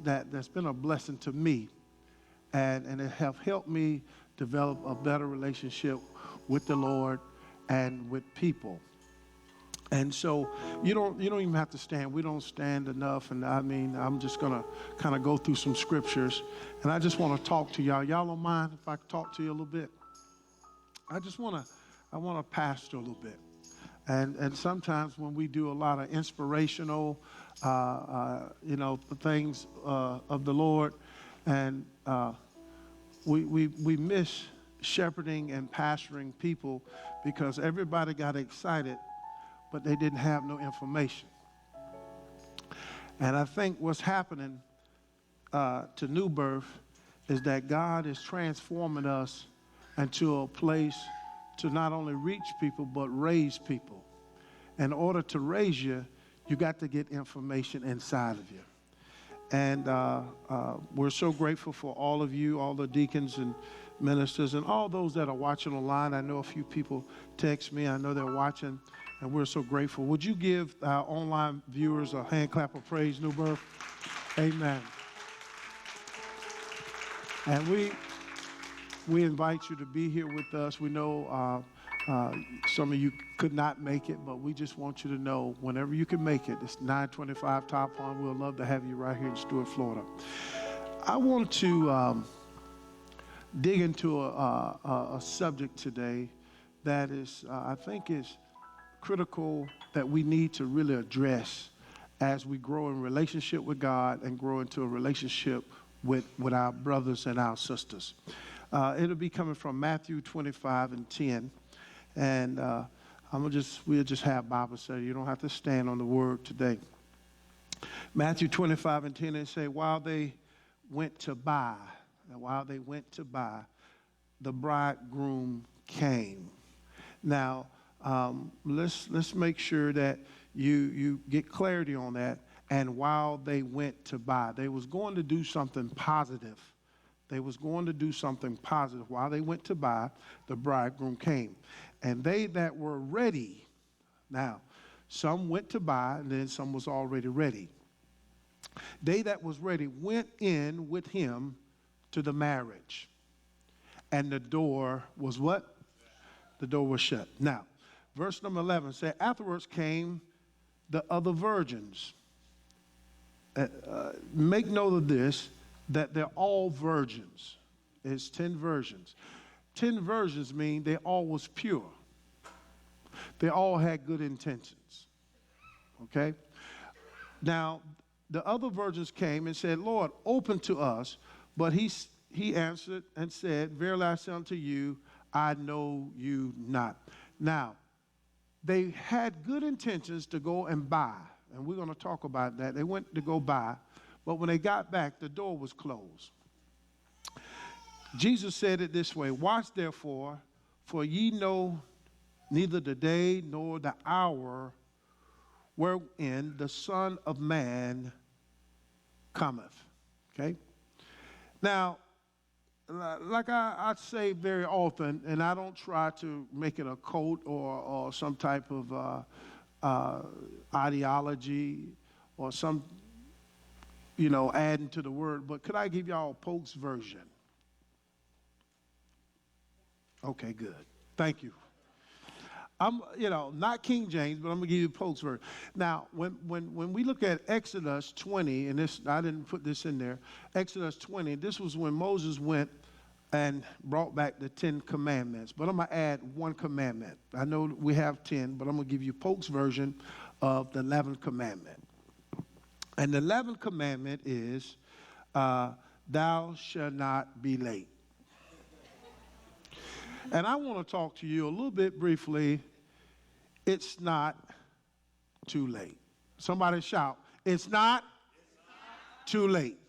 that's been a blessing to me, and it have helped me develop a better relationship with the Lord and with people. And so you don't even have to stand. We don't stand enough. And I mean, I'm just going to kind of go through some scriptures. And I just want to talk to y'all. Y'all don't mind if I talk to you a little bit? I want to pastor a little bit. And sometimes when we do a lot of inspirational, things of the Lord, and we miss shepherding and pastoring people because everybody got excited, but they didn't have no information. And I think what's happening to New Birth is that God is transforming us into a place to not only reach people, but raise people. In order to raise you, you got to get information inside of you. And we're so grateful for all of you, all the deacons and ministers, and all those that are watching online. I know a few people text me. I know they're watching, and we're so grateful. Would you give our online viewers a hand clap of praise, New Birth? Amen. And we invite you to be here with us. We know some of you could not make it, but we just want you to know whenever you can make it, it's 925 Top Pond. We'll love to have you right here in Stuart, Florida. I want to dig into a subject today that is, I think is critical, that we need to really address as we grow in relationship with God and grow into a relationship with our brothers and our sisters. It'll be coming from Matthew 25 and 10. And we'll just have Bible study. You don't have to stand on the word today. Matthew 25 and 10, they say, while they went to buy, the bridegroom came. Now, let's make sure that you get clarity on that. And while they went to buy, they was going to do something positive. While they went to buy, the bridegroom came. And they that were ready, now, some went to buy, and then some was already ready. They that was ready went in with him to the marriage. And the door was what? The door was shut. Now, verse number 11 says, afterwards came the other virgins. Make note of this, that they're all virgins. It's 10 virgins. 10 virgins mean they all was pure. They all had good intentions. Okay? Now, the other virgins came and said, Lord, open to us. But he answered and said, verily I say unto you, I know you not. Now, they had good intentions to go and buy. And we're going to talk about that. They went to go buy. But when they got back, the door was closed. Jesus said it this way, watch therefore, for ye know neither the day nor the hour wherein the Son of Man cometh. Okay? Now, like I say very often, and I don't try to make it a cult or some type of ideology or some, adding to the word, but could I give y'all Pope's version? Okay, good. Thank you. I'm, not King James, but I'm going to give you Pope's version. Now, when we look at Exodus 20, and this, I didn't put this in there, Exodus 20, this was when Moses went and brought back the 10 commandments. But I'm going to add one commandment. I know we have 10, but I'm going to give you Pope's version of the 11th commandment. And the 11th commandment is, thou shalt not be late. And I want to talk to you a little bit briefly. It's not too late. Somebody shout, it's not too late.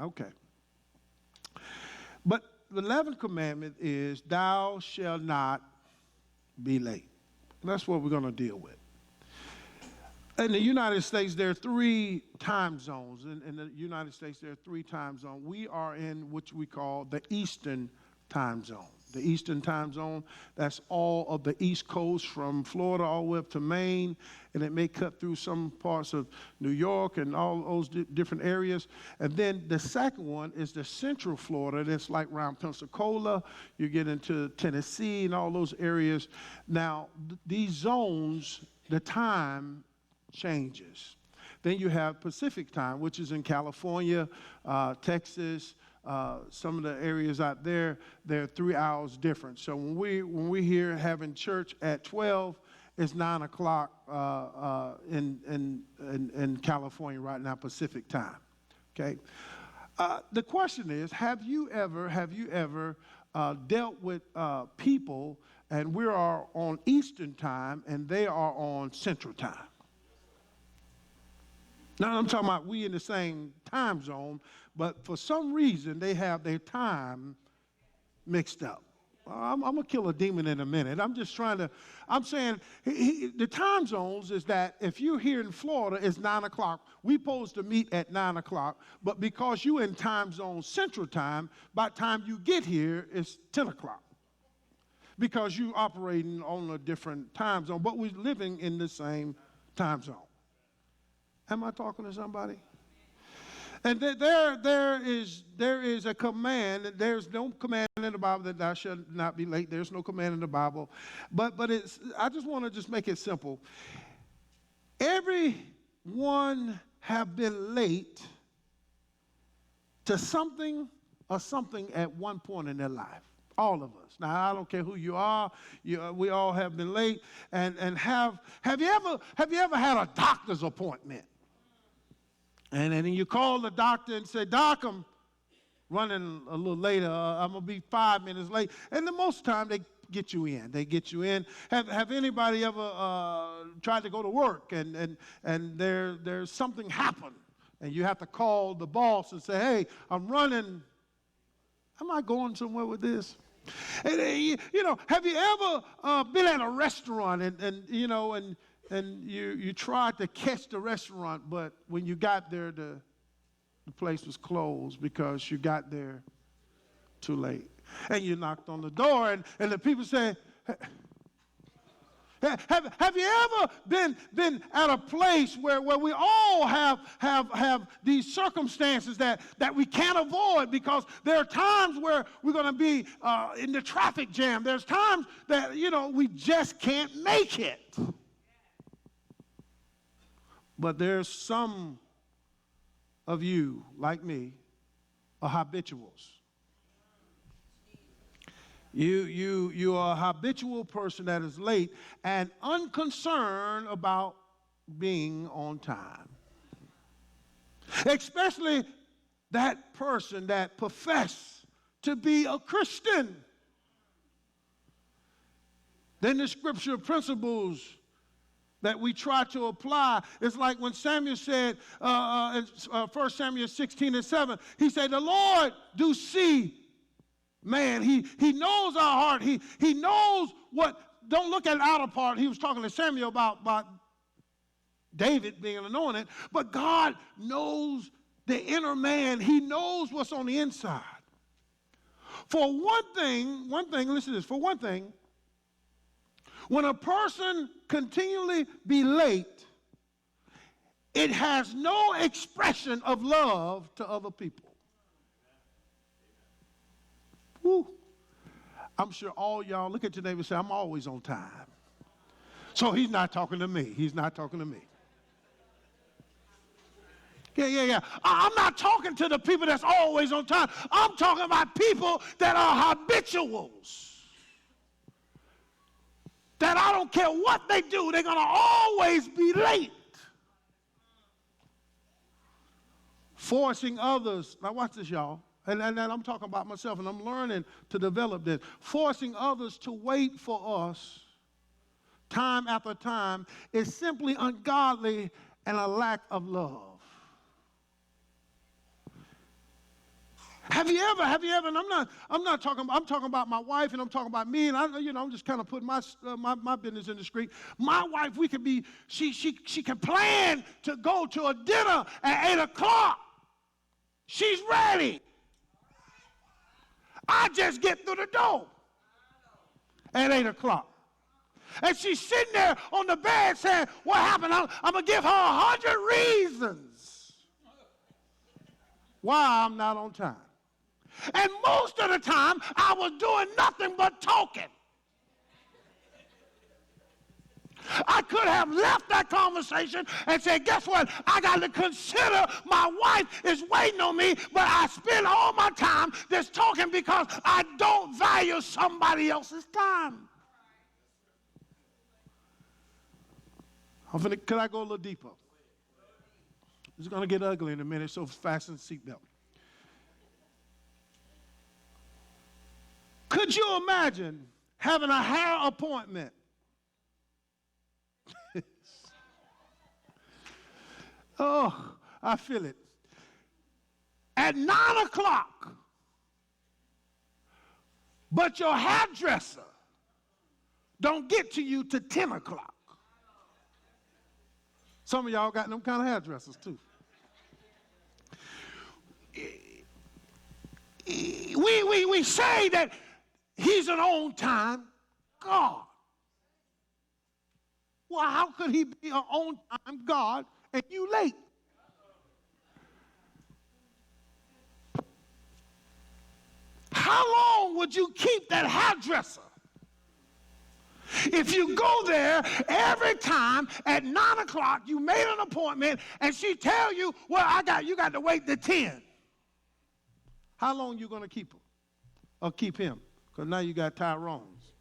Okay. But the 11th commandment is, thou shalt not be late. That's what we're going to deal with. In the United States, there are 3 time zones. In the United States, there are 3 time zones. We are in what we call the Eastern time zone. the Eastern time zone. That's all of the East Coast from Florida all the way up to Maine, and it may cut through some parts of New York and all those different areas. And then the second one is the Central Florida. That's like around Pensacola. You get into Tennessee and all those areas. Now, these zones, the time changes. Then you have Pacific time, which is in California, Texas, some of the areas out there, they're 3 hours different. So when we're here having church at 12, it's 9 o'clock in California right now, Pacific time. Okay. The question is, have you ever dealt with people, and we are on Eastern time and they are on Central time? Now, I'm talking about we in the same time zone, but for some reason they have their time mixed up. I'm going to kill a demon in a minute. I'm saying the time zones is that if you're here in Florida, it's 9 o'clock. We're supposed to meet at 9 o'clock, but because you're in time zone Central time, by the time you get here, it's 10 o'clock. Because you're operating on a different time zone, but we're living in the same time zone. Am I talking to somebody? And there is a command. There's no command in the Bible that thou shalt not be late. There's no command in the Bible. But I just want to just make it simple. Everyone have been late to something or something at one point in their life. All of us. Now, I don't care who you are. We all have been late. And have you ever had a doctor's appointment? And then you call the doctor and say, Doc, I'm running a little later. I'm going to be 5 minutes late. And the most time they get you in. They get you in. Have anybody ever tried to go to work and there's something happened and you have to call the boss and say, hey, I'm running. Am I going somewhere with this? And, have you ever been at a restaurant and you tried to catch the restaurant, but when you got there, the place was closed because you got there too late. And you knocked on the door, and the people say, have you ever been at a place where we all have these circumstances that we can't avoid because there are times where we're going to be in the traffic jam. There's times that, we just can't make it. But there's some of you, like me, are habituals. You are a habitual person that is late and unconcerned about being on time. Especially that person that professes to be a Christian. Then the scripture principles that we try to apply. It's like when Samuel said in 1 Samuel 16:7, he said, the Lord do see man. He knows our heart. He knows what, don't look at the outer part. He was talking to Samuel about David being anointed, but God knows the inner man. He knows what's on the inside. For one thing, listen to this, for one thing, when a person continually be late, it has no expression of love to other people. Woo. I'm sure all y'all look at your neighbor and say, I'm always on time. So he's not talking to me. He's not talking to me. Yeah. I'm not talking to the people that's always on time. I'm talking about people that are habituals. That I don't care what they do, they're going to always be late. Forcing others, now watch this, y'all, and I'm talking about myself, and I'm learning to develop this. Forcing others to wait for us time after time is simply ungodly and a lack of love. Have you ever, and I'm talking about my wife, and I'm talking about me, and I'm just kind of putting my business in the street. My wife, we could be, she can plan to go to a dinner at 8 o'clock. She's ready. I just get through the door. at 8 o'clock. And she's sitting there on the bed saying, what happened? I'm going to give her 100 reasons why I'm not on time. And most of the time, I was doing nothing but talking. I could have left that conversation and said, guess what? I got to consider my wife is waiting on me, but I spend all my time just talking because I don't value somebody else's time. Could I go a little deeper? It's going to get ugly in a minute, so fasten the seatbelt. Could you imagine having a hair appointment? Oh, I feel it. At 9 o'clock, but your hairdresser don't get to you till 10 o'clock. Some of y'all got them kind of hairdressers too. We say that he's an on-time God. Well, how could he be an on-time God and you late? How long would you keep that hairdresser if you go there every time at 9 o'clock, you made an appointment, and she tell you, well, you got to wait till 10? How long you going to keep her? Or keep him? Because now you got Tyrone's.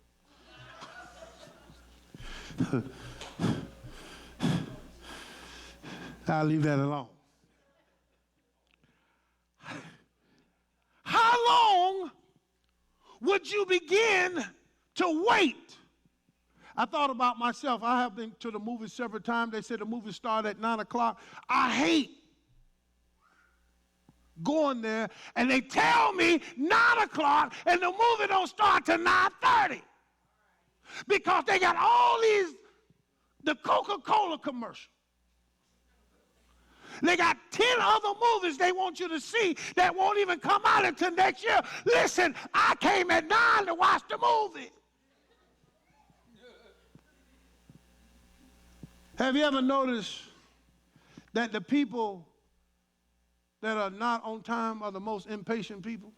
I'll leave that alone. How long would you begin to wait? I thought about myself. I have been to the movies several times. They said the movie started at 9 o'clock. I hate going there, and they tell me 9 o'clock, and the movie don't start till 9:30. Because they got all the Coca-Cola commercial. They got 10 other movies they want you to see that won't even come out until next year. Listen, I came at 9 to watch the movie. Have you ever noticed that the people that are not on time are the most impatient people?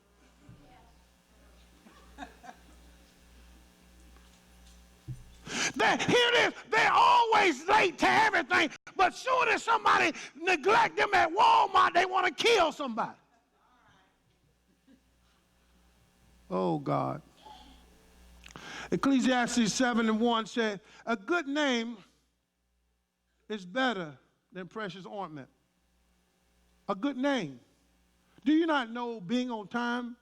Here it is. They're always late to everything, but soon as somebody neglect them at Walmart, they want to kill somebody. Oh, God. Ecclesiastes 7:1 said, a good name is better than precious ointment. A good name. Do you not know being on time,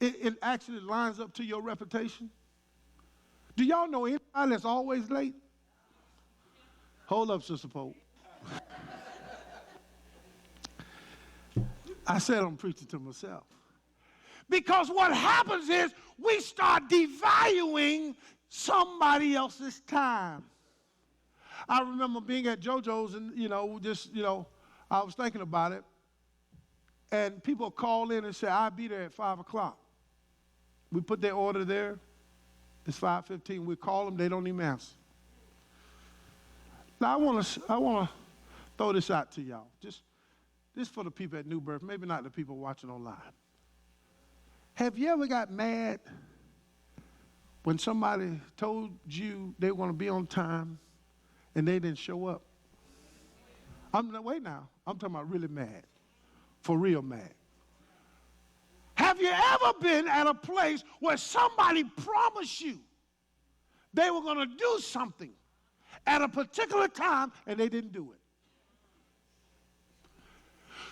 it actually lines up to your reputation? Do y'all know anybody that's always late? Hold up, Sister Pope. I said I'm preaching to myself. Because what happens is we start devaluing somebody else's time. I remember being at JoJo's and, I was thinking about it. And people call in and say, I'll be there at 5 o'clock. We put their order there. It's 5:15. We call them. They don't even answer. Now, I want to throw this out to y'all. Just for the people at New Birth, maybe not the people watching online. Have you ever got mad when somebody told you they were going to be on time and they didn't show up? Wait now. I'm talking about really mad. For real mad. Have you ever been at a place where somebody promised you they were going to do something at a particular time and they didn't do it?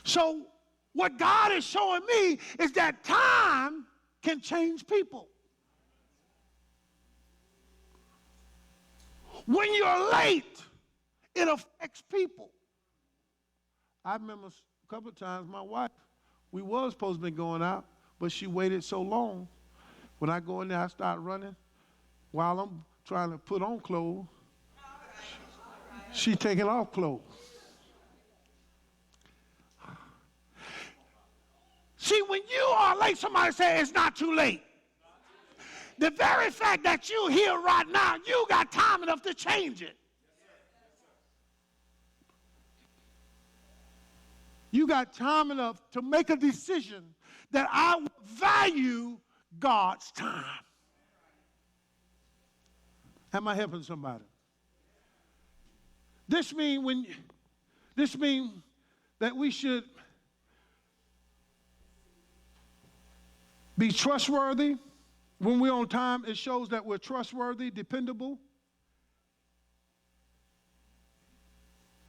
So what God is showing me is that time can change people. When you're late, it affects people. I remember a couple of times my wife, we was supposed to be going out, but she waited so long. When I go in there, I start running. While I'm trying to put on clothes, she taking off clothes. See, when you are late, somebody say it's not too late. the very fact that you're here right now, you got time enough to change it. You got time enough to make a decision that I value God's time. Am I helping somebody? This means that we should be trustworthy. When we're on time, it shows that we're trustworthy, dependable,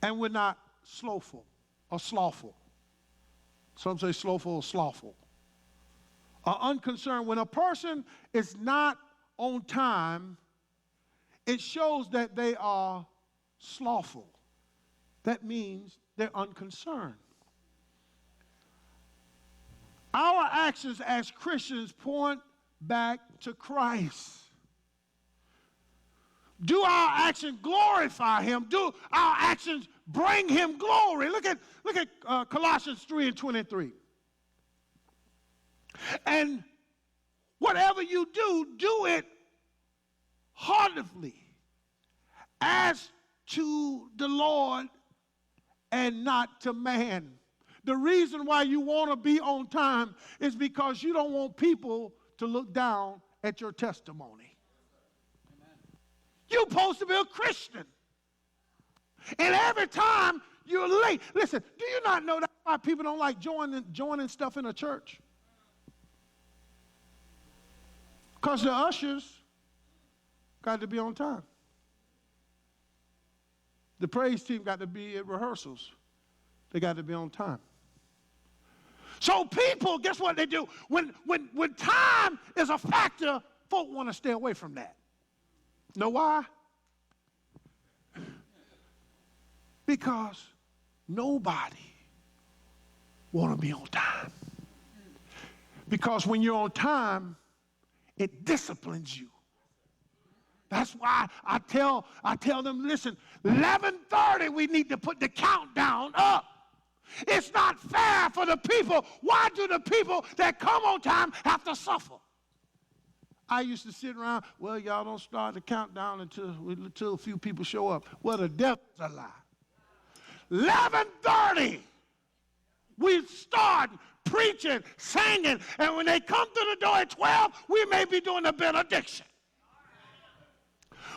and we're not slowful or slothful. Some say slowful or slothful. Or unconcerned. When a person is not on time, it shows that they are slothful. That means they're unconcerned. Our actions as Christians point back to Christ. Do our actions glorify him? Do our actions bring him glory? Look at Colossians 3:23. And whatever you do, do it heartily, as to the Lord and not to man. The reason why you want to be on time is because you don't want people to look down at your testimony. You're supposed to be a Christian. And every time you're late, listen, do you not know that's why people don't like joining stuff in a church? Because the ushers got to be on time. The praise team got to be at rehearsals. They got to be on time. So people, guess what they do? When time is a factor, folk want to stay away from that. Know why? Because nobody want to be on time. Because when you're on time, it disciplines you. That's why I tell them, listen, 11:30 we need to put the countdown up. It's not fair for the people. Why do the people that come on time have to suffer? I used to sit around, well, y'all don't start the countdown until a few people show up. Well, the devil's a lie. 11:30 we start preaching, singing, and when they come to the door at 12, we may be doing a benediction.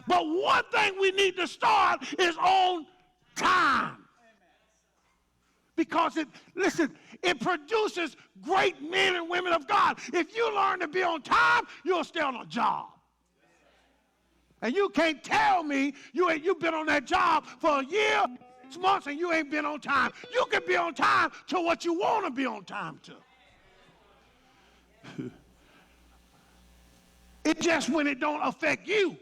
But one thing we need to start is on time. Because it produces great men and women of God. If you learn to be on time, you'll stay on a job. And you can't tell me you've been on that job for a year, 6 months, and you ain't been on time. You can be on time to what you want to be on time to. It's just when it don't affect you.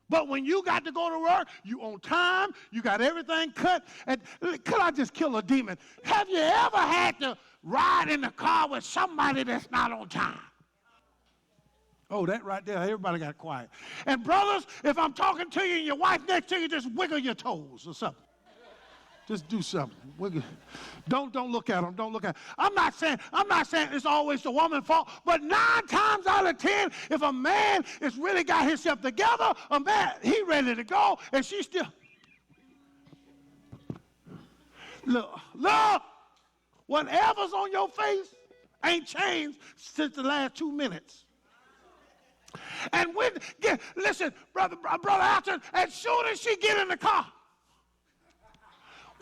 But when you got to go to work, you on time, you got everything cut. And could I just kill a demon? Have you ever had to ride in the car with somebody that's not on time? Oh, that right there, everybody got quiet. And brothers, if I'm talking to you and your wife next to you, just wiggle your toes or something. Just do something. Wiggle. Don't look at them. Don't look at them. I'm not saying it's always the woman's fault, but 9 times out of 10, if a man has really got himself together, a man, he ready to go, and she still. Look, whatever's on your face ain't changed since the last 2 minutes. And listen, brother Alton, as soon as she get in the car,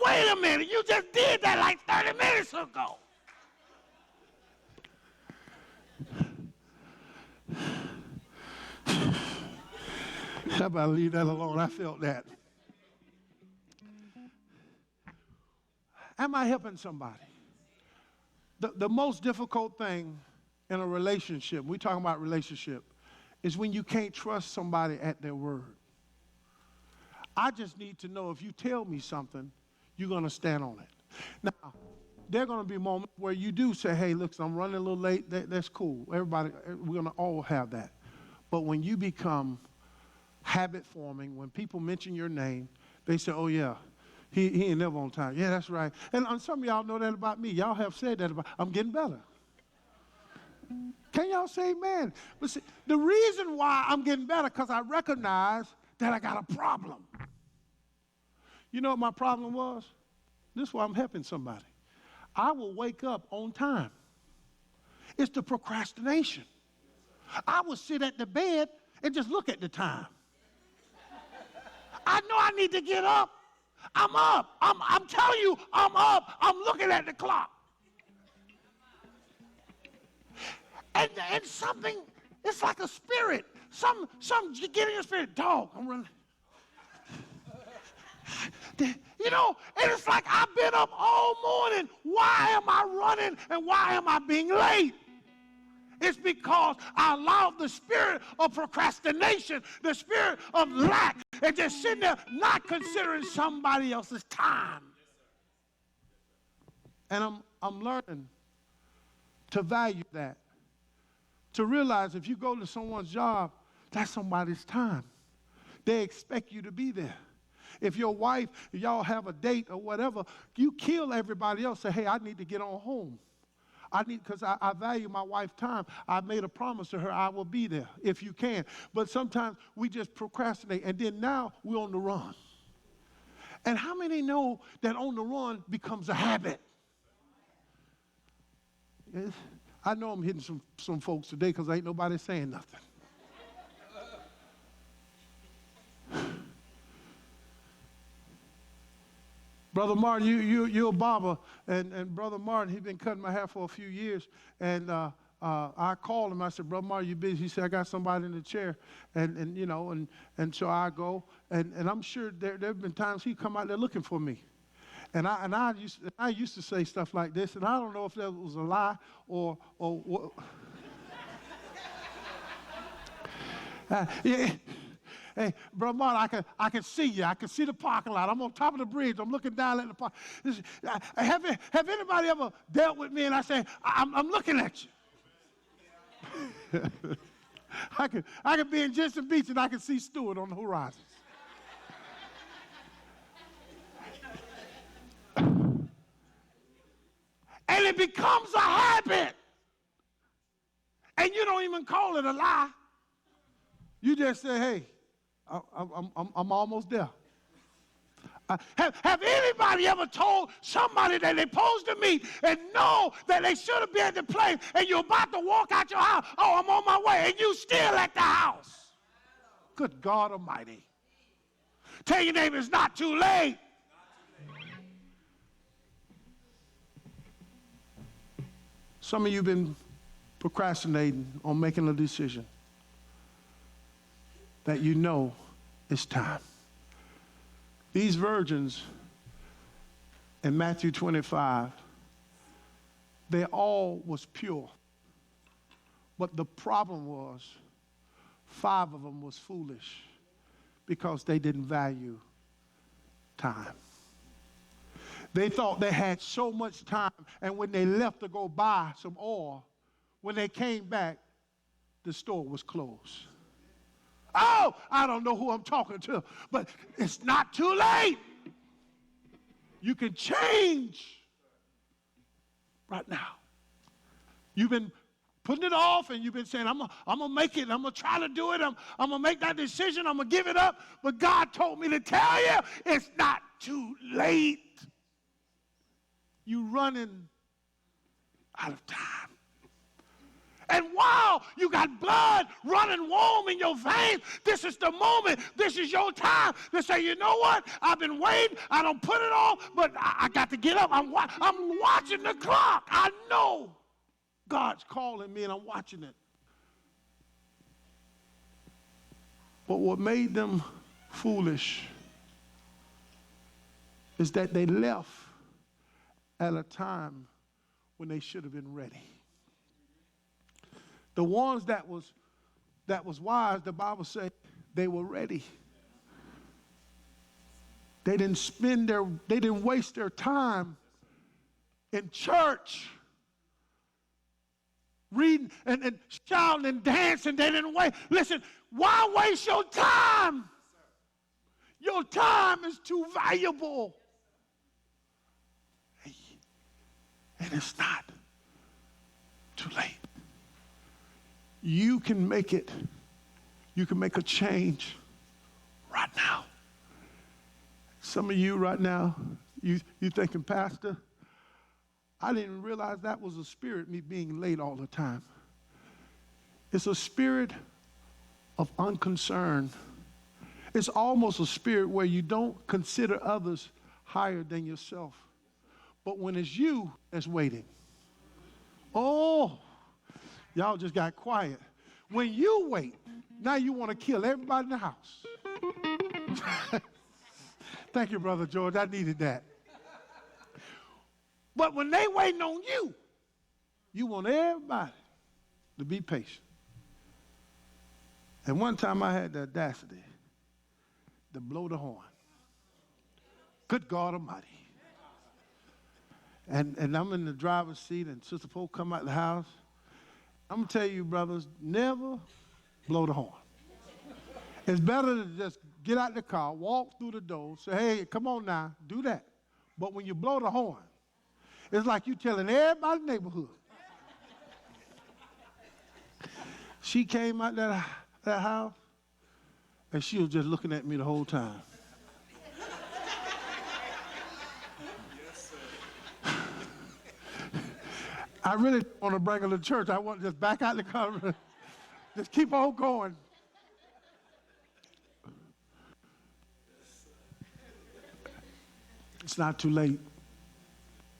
wait a minute, you just did that like 30 minutes ago. How about I leave that alone? I felt that. Am I helping somebody? The most difficult thing in a relationship, we talking about relationship, is when you can't trust somebody at their word. I just need to know if you tell me something, you're going to stand on it. Now, there are going to be moments where you do say, hey, look, I'm running a little late. That's cool. Everybody, we're going to all have that. But when you become habit forming, when people mention your name, they say, oh, yeah, he ain't never on time. Yeah, that's right. And some of y'all know that about me. Y'all have said that about I'm getting better. Can y'all say amen? But see, the reason why I'm getting better because I recognize that I got a problem. You know what my problem was? This is why I'm helping somebody. I will wake up on time. It's the procrastination. I will sit at the bed and just look at the time. I know I need to get up. I'm up. I'm telling you, I'm up. I'm looking at the clock. And something, it's like a spirit. Some you get in your spirit, dog, I'm running. You know, and it's like I've been up all morning. Why am I running and why am I being late? It's because I allowed the spirit of procrastination, the spirit of lack, and just sitting there not considering somebody else's time. And I'm learning to value that. To realize if you go to someone's job, that's somebody's time. They expect you to be there. If your wife, y'all have a date or whatever, you kill everybody else. Say, hey, I need to get on home. Because I value my wife's time. I made a promise to her I will be there if you can. But sometimes we just procrastinate, and then now we're on the run. And how many know that on the run becomes a habit? Yes. I know I'm hitting some folks today because ain't nobody saying nothing. Brother Martin, you're a barber, and Brother Martin, he's been cutting my hair for a few years, and I called him. I said, Brother Martin, you busy? He said, I got somebody in the chair, and you know, and so I go, and I'm sure there have been times he come out there looking for me. And I used to say stuff like this, and I don't know if that was a lie or what. Yeah. Hey, Brother Martin, I can see you. I can see the parking lot. I'm on top of the bridge. I'm looking down at the park. Have anybody ever dealt with me and I say, I'm looking at you? I could be in Jensen Beach and I can see Stewart on the horizon. And it becomes a habit. And you don't even call it a lie. You just say, hey, I'm almost there. Have anybody ever told somebody that they're supposed to meet and know that they should have been at the place and you're about to walk out your house? Oh, I'm on my way, and you still at the house. Good God Almighty. Tell your neighbor it's not too late. Some of you have been procrastinating on making a decision that you know it's time. These virgins in Matthew 25, they all was pure. But the problem was 5 of them was foolish because they didn't value time. They thought they had so much time, and when they left to go buy some oil, when they came back, the store was closed. Oh, I don't know who I'm talking to, but it's not too late. You can change right now. You've been putting it off, and you've been saying, I'm going to make it. I'm going to try to do it. I'm going to make that decision. I'm going to give it up. But God told me to tell you, it's not too late. You're running out of time. And while you got blood running warm in your veins, this is the moment, this is your time to say, you know what? I've been waiting. I don't put it on, but I got to get up. I'm watching the clock. I know God's calling me, and I'm watching it. But what made them foolish is that they left at a time when they should have been ready. The ones that was wise, the Bible said they were ready. They didn't waste their time in church reading and shouting and dancing. They didn't wait. Listen, why waste your time? Your time is too valuable. And it's not too late. You can make it. You can make a change right now. Some of you right now, you thinking, Pastor, I didn't realize that was a spirit, me being late all the time. It's a spirit of unconcern. It's almost a spirit where you don't consider others higher than yourself. But when it's you that's waiting, oh, y'all just got quiet. When you wait, now you want to kill everybody in the house. Thank you, Brother George. I needed that. But when they waiting on you, you want everybody to be patient. And one time I had the audacity to blow the horn. Good God Almighty. And I'm in the driver's seat, and Sister Pope come out the house. I'm going to tell you, brothers, never blow the horn. It's better to just get out the car, walk through the door, say, hey, come on now, do that. But when you blow the horn, it's like you telling everybody in the neighborhood. She came out that house, and she was just looking at me the whole time. I really don't want to bring her to church. I want to just back out the car. Just keep on going. It's not too late.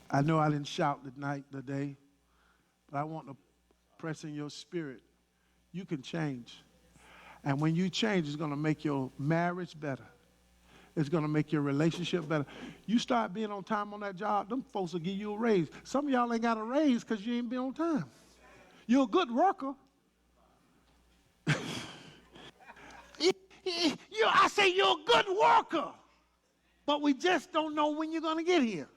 I know I didn't shout today, but I want to press in your spirit. You can change. And when you change, it's going to make your marriage better. It's going to make your relationship better. You start being on time on that job, them folks will give you a raise. Some of y'all ain't got a raise because you ain't been on time. You're a good worker. I say you're a good worker, but we just don't know when you're going to get here.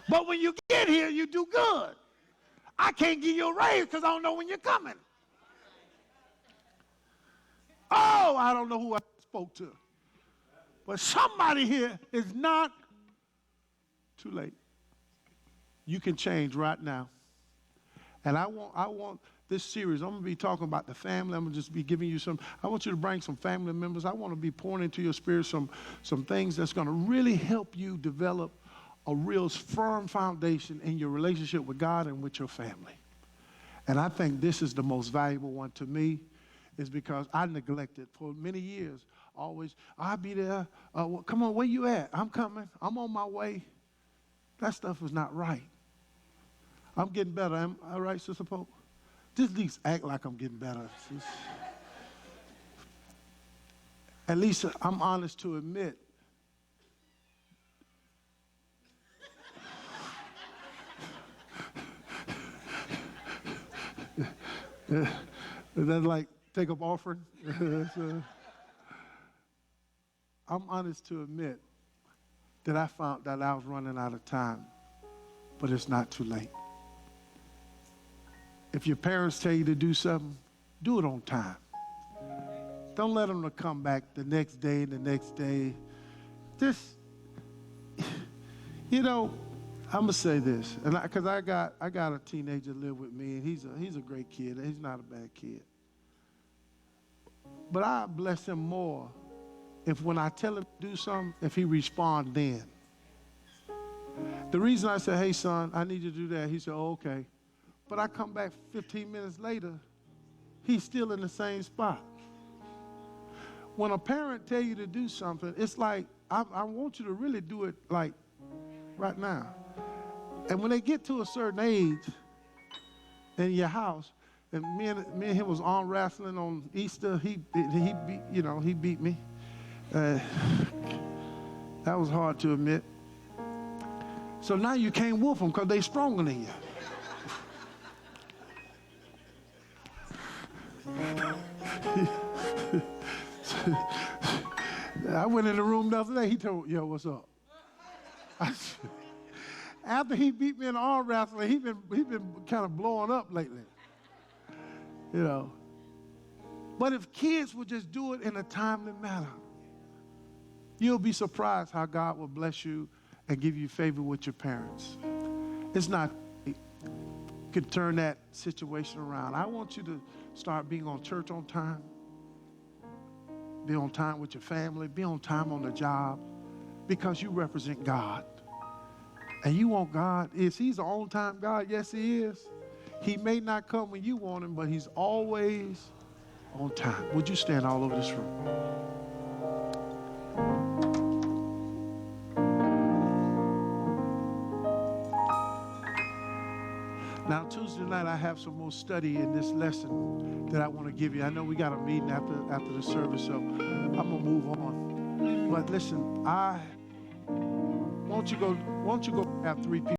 But when you get here, you do good. I can't give you a raise because I don't know when you're coming. Oh, I don't know who I spoke to. But somebody here is not too late. You can change right now. And I want this series, I'm going to be talking about the family. I'm going to just be giving you I want you to bring some family members. I want to be pouring into your spirit some things that's going to really help you develop a real firm foundation in your relationship with God and with your family. And I think this is the most valuable one to me, is because I neglected for many years. Always, I'll be there. Well, come on, where you at? I'm coming. I'm on my way. That stuff is not right. I'm getting better. Am I right, Sister Pope? Just at least act like I'm getting better. At least I'm honest to admit. That's like take up offering. I'm honest to admit that I found that I was running out of time, but it's not too late. If your parents tell you to do something, do it on time. Don't let them come back the next day and the next day. Just, I'm gonna say this, and because I got a teenager live with me, and he's a great kid. He's not a bad kid. But I bless him more if when I tell him to do something, if he responds then. The reason I said, hey, son, I need you to do that, he said, oh, okay. But I come back 15 minutes later, he's still in the same spot. When a parent tell you to do something, it's like, I want you to really do it like right now. And when they get to a certain age in your house, and me and him was arm wrestling on Easter, he beat me. That was hard to admit. So now you can't whoop them because they stronger than you. I went in the room the other day. He told, yo, what's up? After he beat me in the arm wrestling, he been kind of blowing up lately. But if kids would just do it in a timely manner, you'll be surprised how God will bless you and give you favor with your parents. It's not, could turn that situation around. I want you to start being on church on time, be on time with your family, be on time on the job, because you represent God. And you want God. He's the on-time God? Yes, he is. He may not come when you want him, but he's always on time. Would you stand all over this room? Now, Tuesday night, I have some more study in this lesson that I want to give you. I know we got a meeting after the service, so I'm going to move on. But listen, won't you go have 3 people?